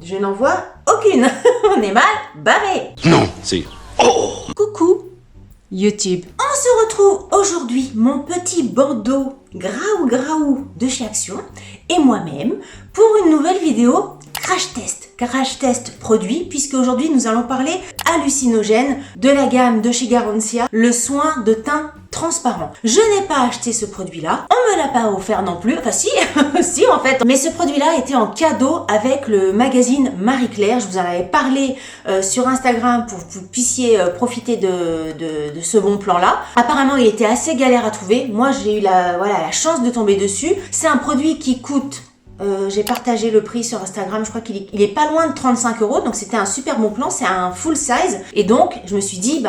Je n'en vois aucune. On est mal barré. Non, c'est... Oh! Coucou YouTube. On se retrouve aujourd'hui, mon petit bandeau graou de chez Action et moi-même pour une nouvelle vidéo crash test. Crash test produit, puisque aujourd'hui nous allons parler hallucinogène de la gamme de chez Garancia, le soin de teint transparent. Je n'ai pas acheté ce produit-là, on me l'a pas offert non plus, enfin si, si en fait, mais ce produit-là était en cadeau avec le magazine Marie Claire. Je vous en avais parlé sur Instagram pour que vous puissiez profiter de ce bon plan-là. Apparemment, il était assez galère à trouver. Moi, j'ai eu la chance de tomber dessus. C'est un produit qui coûte... j'ai partagé le prix sur Instagram, je crois qu'il est pas loin de 35 €, donc c'était un super bon plan, c'est un full size. Et donc, je me suis dit,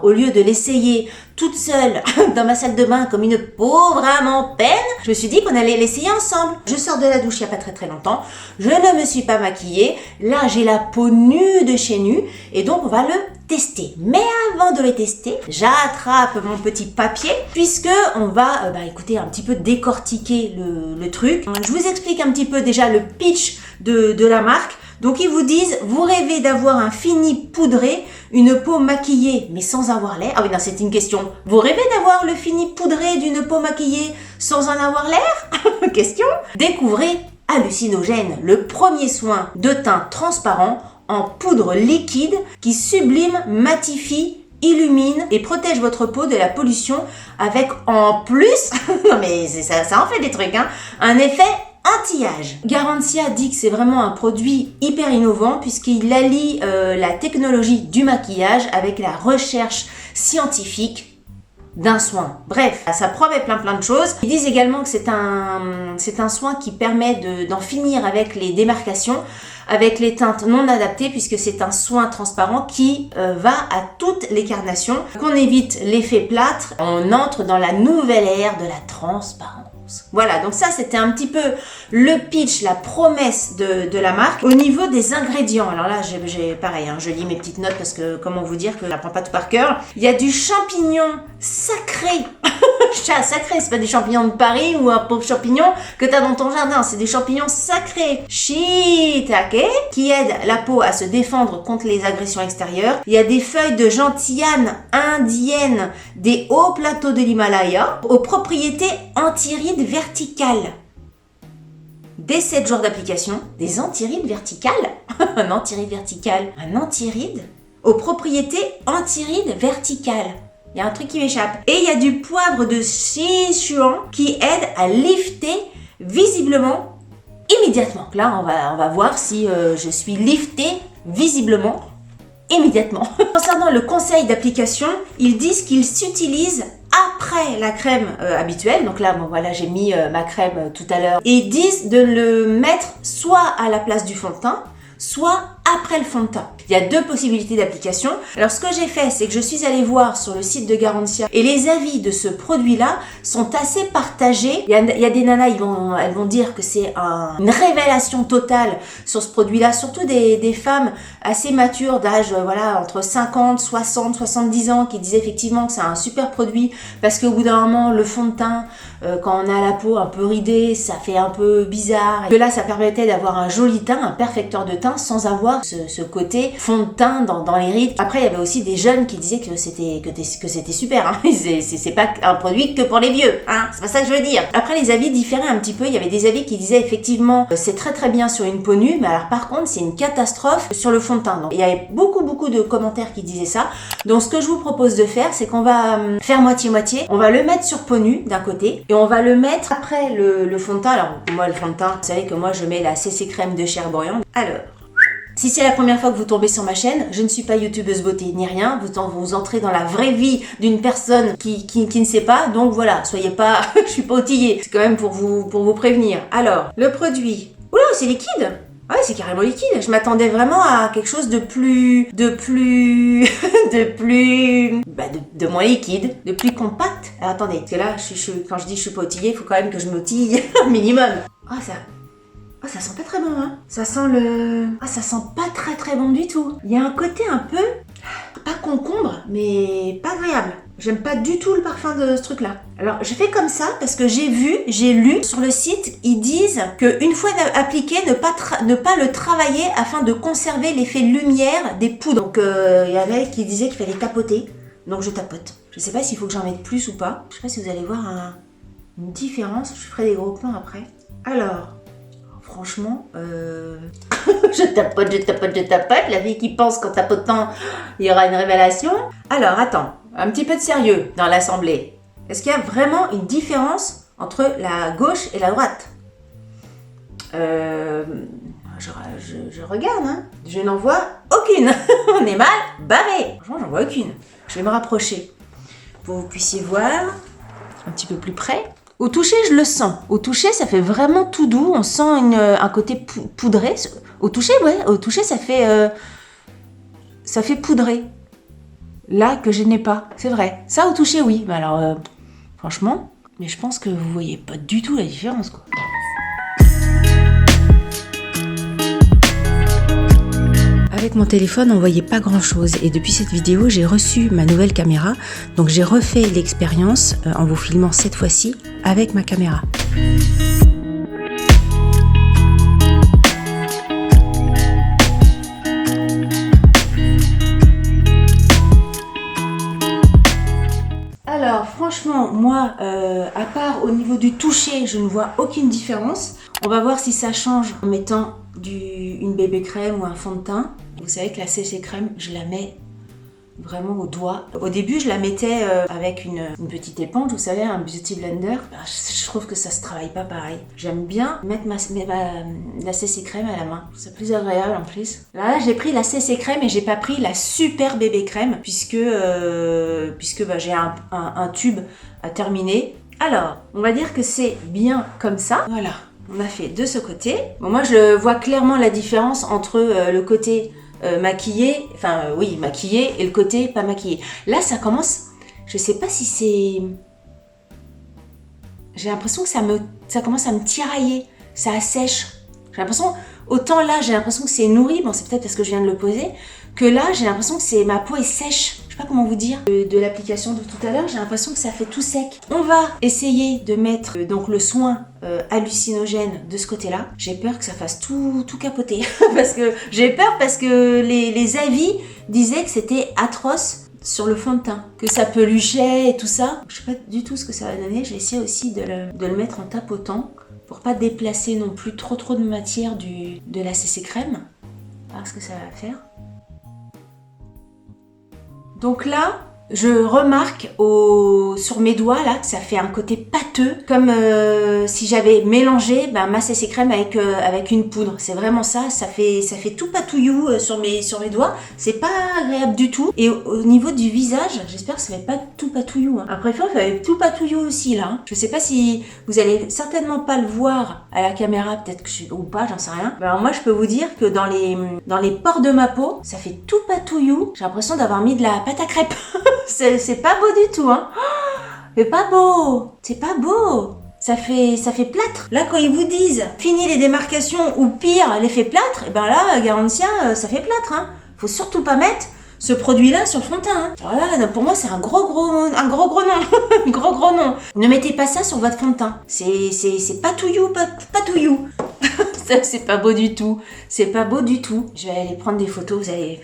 au lieu de l'essayer toute seule dans ma salle de bain comme une pauvre âme en peine, je me suis dit qu'on allait l'essayer ensemble. Je sors de la douche il y a pas très longtemps, je ne me suis pas maquillée, là j'ai la peau nue de chez nu, et donc on va le tester. Mais avant de le tester, j'attrape mon petit papier puisque on va écoutez, un petit peu décortiquer le truc. Je vous explique un petit peu déjà le pitch de la marque. Donc ils vous disent, vous rêvez d'avoir un fini poudré, une peau maquillée mais sans avoir l'air. Ah oui, non, c'est une question. Vous rêvez d'avoir le fini poudré d'une peau maquillée sans en avoir l'air? Question. Découvrez Hallucinogène, le premier soin de teint transparent en poudre liquide qui sublime, matifie, illumine et protège votre peau de la pollution avec en plus, non mais ça en fait des trucs, un effet anti-âge. Garancia dit que c'est vraiment un produit hyper innovant puisqu'il allie la technologie du maquillage avec la recherche scientifique d'un soin. Bref, ça promet plein de choses. Ils disent également que c'est un soin qui permet d'en finir avec les démarcations, avec les teintes non adaptées, puisque c'est un soin transparent qui va à toutes les carnations. Qu'on évite l'effet plâtre, on entre dans la nouvelle ère de la transparence. Voilà, donc ça c'était un petit peu le pitch, la promesse de la marque. Au niveau des ingrédients, alors là j'ai pareil, je lis mes petites notes parce que comment vous dire que je n'apprends pas tout par cœur. Il y a du champignon sacré. Chat sacré, c'est pas des champignons de Paris ou un pauvre champignon que t'as dans ton jardin, c'est des champignons sacrés. Shiitake, qui aident la peau à se défendre contre les agressions extérieures. Il y a des feuilles de gentiane indienne des hauts plateaux de l'Himalaya aux propriétés antirides verticales. Dès 7 jours d'application, des antirides verticales. Un antiride vertical. Un antiride aux propriétés antirides verticales. Il y a un truc qui m'échappe. Et il y a du poivre de Sichuan qui aide à lifter visiblement immédiatement. Là, on va voir si je suis liftée visiblement immédiatement. Concernant le conseil d'application, ils disent qu'ils s'utilisent après la crème habituelle. Donc là, voilà, j'ai mis ma crème tout à l'heure. Et ils disent de le mettre soit à la place du fond de teint, soit après le fond de teint. Il y a deux possibilités d'application. Alors ce que j'ai fait, c'est que je suis allée voir sur le site de Garancia et les avis de ce produit-là sont assez partagés. Il y a des nanas, elles vont dire que c'est une révélation totale sur ce produit-là, surtout des femmes assez matures d'âge, entre 50, 60, 70 ans qui disaient effectivement que c'est un super produit parce qu'au bout d'un moment, le fond de teint, quand on a la peau un peu ridée, ça fait un peu bizarre. Et que là, ça permettait d'avoir un joli teint, un perfecteur de teint sans avoir ce côté fond de teint dans les rides. Après, il y avait aussi des jeunes qui disaient que c'était super. C'est pas un produit que pour les vieux. C'est pas ça que je veux dire. Après, les avis différaient un petit peu. Il y avait des avis qui disaient effectivement c'est très bien sur une peau nue, mais alors par contre, c'est une catastrophe sur le fond de teint. Donc, il y avait beaucoup de commentaires qui disaient ça. Donc, ce que je vous propose de faire, c'est qu'on va faire moitié-moitié. On va le mettre sur peau nue d'un côté et on va le mettre après le fond de teint. Alors, moi, le fond de teint, vous savez que moi, je mets la CC crème de Cherbourg. Alors, si c'est la première fois que vous tombez sur ma chaîne, je ne suis pas youtubeuse beauté ni rien, vous entrez dans la vraie vie d'une personne qui ne sait pas, donc voilà, soyez pas, je suis pas outillée, c'est quand même pour vous prévenir. Alors, le produit, oula, c'est liquide. Ouais, c'est carrément liquide. Je m'attendais vraiment à quelque chose de moins liquide, de plus compact. Alors attendez, parce que là, quand je dis je suis pas outillée, il faut quand même que je m'outille un minimum. Ça sent pas très bon, Ça sent ça sent pas très bon du tout. Il y a un côté un peu, pas concombre, mais pas agréable. J'aime pas du tout le parfum de ce truc-là. Alors, je fais comme ça parce que j'ai lu sur le site, ils disent qu'une fois appliqué, ne pas le travailler afin de conserver l'effet lumière des poudres. Donc, il y avait qui disaient qu'il fallait tapoter. Donc, je tapote. Je sais pas s'il faut que j'en mette plus ou pas. Je sais pas si vous allez voir une différence. Je ferai des gros plans après. Alors, franchement, je tapote. La fille qui pense qu'en tapotant, il y aura une révélation. Alors, attends. Un petit peu de sérieux dans l'assemblée. Est-ce qu'il y a vraiment une différence entre la gauche et la droite? Je regarde, hein. Je n'en vois aucune. On est mal barré. Franchement, j'en vois aucune. Je vais me rapprocher pour que vous puissiez voir un petit peu plus près. Au toucher, je le sens. Au toucher, ça fait vraiment tout doux. On sent un côté poudré. Au toucher, ouais. Au toucher, ça fait poudré. Là, que je n'ai pas, c'est vrai. Ça, au toucher, oui. Mais alors, franchement, mais je pense que vous voyez pas du tout la différence, quoi. Avec mon téléphone, on voyait pas grand-chose. Et depuis cette vidéo, j'ai reçu ma nouvelle caméra. Donc, j'ai refait l'expérience en vous filmant cette fois-ci avec ma caméra. Alors franchement, moi, à part au niveau du toucher, je ne vois aucune différence. On va voir si ça change en mettant une bébé crème ou un fond de teint. Vous savez que la CC crème, je la mets vraiment au doigt. Au début, je la mettais avec une petite éponge, vous savez, un beauty blender. Je trouve que ça se travaille pas pareil. J'aime bien mettre la CC crème à la main. C'est plus agréable en plus. Là, j'ai pris la CC crème et j'ai pas pris la super bébé crème puisque j'ai un tube à terminer. Alors, on va dire que c'est bien comme ça. Voilà, on a fait de ce côté. Bon, moi, je vois clairement la différence entre le côté maquillé et le côté pas maquillé. Là, ça commence, je sais pas si c'est... J'ai l'impression que ça commence à me tirailler, ça assèche. J'ai l'impression, autant là, j'ai l'impression que c'est nourri, bon, c'est peut-être parce que je viens de le poser, que là, j'ai l'impression que ma peau est sèche. Je sais pas comment vous dire. De l'application de tout à l'heure, j'ai l'impression que ça fait tout sec. On va essayer de mettre donc le soin hallucinogène de ce côté-là. J'ai peur que ça fasse tout capoter. Parce que les avis disaient que c'était atroce sur le fond de teint, que ça peluchait et tout ça. Je sais pas du tout ce que ça va donner. Je vais essayer aussi de le mettre en tapotant pour pas déplacer non plus trop de matière de la CC crème. On va voir ce que ça va faire. Donc là, je remarque sur mes doigts là que ça fait un côté pâteux, comme si j'avais mélangé ma CC crème avec une poudre. C'est vraiment ça. Ça fait tout patouillou sur mes doigts. C'est pas agréable du tout. Et au niveau du visage, j'espère que ça fait pas tout patouillou. Hein. Après, ça fait tout patouillou aussi là. Hein. Je sais pas si vous allez certainement pas le voir à la caméra, peut-être que ou pas, j'en sais rien. Mais alors moi, je peux vous dire que dans les pores de ma peau, ça fait tout patouillou. J'ai l'impression d'avoir mis de la pâte à crêpes. C'est pas beau du tout, hein. C'est pas beau. C'est pas beau. Ça fait plâtre. Là, quand ils vous disent fini les démarcations ou pire l'effet plâtre, et ben là, Garantia, ça fait plâtre, hein. Faut surtout pas mettre ce produit-là sur le fond de teint. Hein. Alors là, pour moi, c'est un gros non. Un gros non. Ne mettez pas ça sur votre fond de teint. C'est patouillou. C'est pas beau du tout. C'est pas beau du tout. Je vais aller prendre des photos, vous allez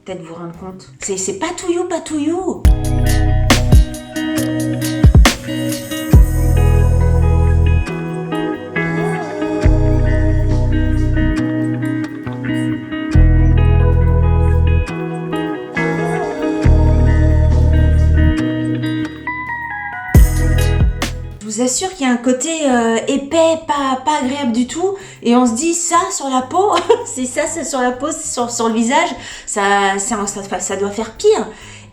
peut-être vous rendre compte. C'est patouillou. Je vous assure qu'il y a un côté épais, pas agréable du tout, et on se dit ça sur la peau, c'est sur la peau, sur le visage, ça doit faire pire.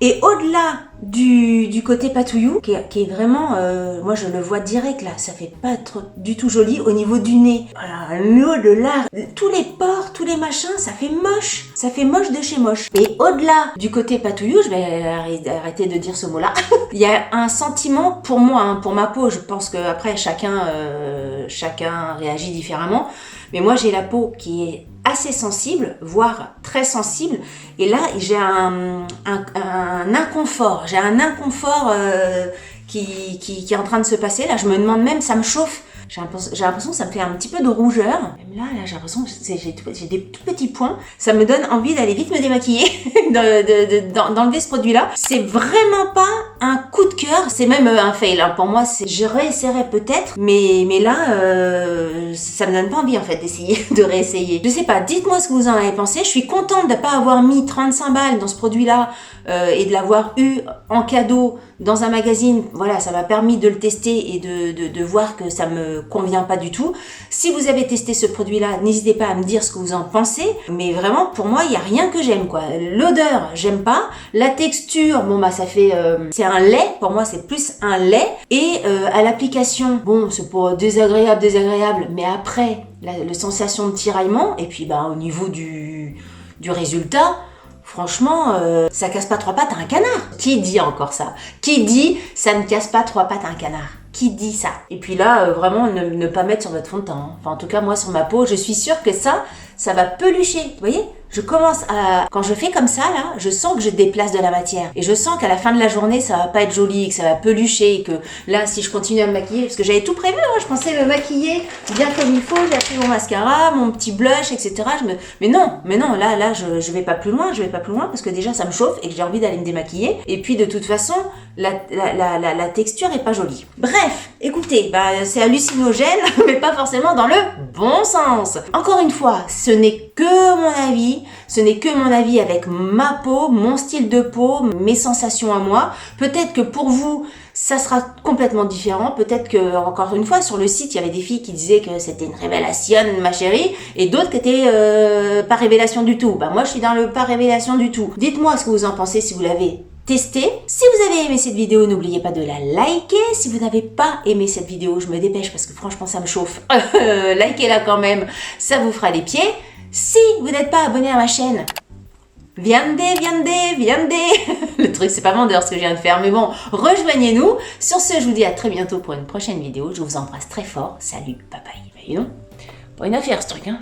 Et au-delà du côté patouillou, qui est vraiment, moi je le vois direct là, ça fait pas du tout joli au niveau du nez. Voilà, au-delà, tous les pores, tous les machins, ça fait moche de chez moche. Et au-delà du côté patouillou, je vais arrêter de dire ce mot-là, il y a un sentiment pour moi, hein, pour ma peau, je pense que après chacun réagit différemment, Mais moi, j'ai la peau qui est assez sensible, voire très sensible. Et là, j'ai un inconfort. J'ai un inconfort qui est en train de se passer. Là, je me demande même, ça me chauffe. J'ai l'impression que ça me fait un petit peu de rougeur. Même là j'ai l'impression que j'ai des tout petits points. Ça me donne envie d'aller vite me démaquiller, d'enlever ce produit-là. C'est vraiment pas un coup de cœur. C'est même un fail. Hein. Pour moi, je réessayerai peut-être. Mais là, ça me donne pas envie en fait d'essayer, de réessayer. Je sais pas, dites-moi ce que vous en avez pensé. Je suis contente de pas avoir mis 35 balles dans ce produit-là et de l'avoir eu en cadeau dans un magazine. Voilà, ça m'a permis de le tester et de voir que ça me convient pas du tout. Si vous avez testé ce produit-là, n'hésitez pas à me dire ce que vous en pensez. Mais vraiment, pour moi, il y a rien que j'aime, quoi. L'odeur, j'aime pas. La texture, bon, bah, ça fait... c'est un lait. Pour moi, c'est plus un lait. Et à l'application, bon, c'est pas désagréable, mais après, la sensation de tiraillement, et puis, bah, au niveau du résultat... Franchement, ça casse pas trois pattes à un canard. Qui dit encore ça? Qui dit ça ne casse pas trois pattes à un canard? Qui dit ça? Et puis là, vraiment, ne pas mettre sur votre fond de teint. Hein. Enfin, en tout cas, moi, sur ma peau, je suis sûre que ça va pelucher. Vous voyez? Je commence à... Quand je fais comme ça, là, je sens que je déplace de la matière. Et je sens qu'à la fin de la journée, ça va pas être joli, que ça va pelucher, que là, si je continue à me maquiller, parce que j'avais tout prévu, hein, je pensais me maquiller bien comme il faut, j'ai pris mon mascara, mon petit blush, etc. Mais non, là, je vais pas plus loin, parce que déjà, ça me chauffe et que j'ai envie d'aller me démaquiller. Et puis, de toute façon, la texture est pas jolie. Bref, écoutez, bah, c'est hallucinogène, mais pas forcément dans le bon sens. Encore une fois, ce n'est que mon avis avec ma peau, mon style de peau, mes sensations à moi. Peut-être que pour vous, ça sera complètement différent. Peut-être que, encore une fois, sur le site, il y avait des filles qui disaient que c'était une révélation, ma chérie, et d'autres qui étaient pas révélation du tout. Bah, moi, je suis dans le pas révélation du tout. Dites-moi ce que vous en pensez si vous l'avez testé. Si vous avez aimé cette vidéo, n'oubliez pas de la liker. Si vous n'avez pas aimé cette vidéo, je me dépêche parce que franchement, ça me chauffe. Likez-la quand même, ça vous fera les pieds. Si vous n'êtes pas abonné à ma chaîne, viande. Le truc, c'est pas vendeur ce que je viens de faire, mais bon, rejoignez-nous. Sur ce, je vous dis à très bientôt pour une prochaine vidéo. Je vous embrasse très fort. Salut, bye bye. Mais non, pas une affaire ce truc, hein.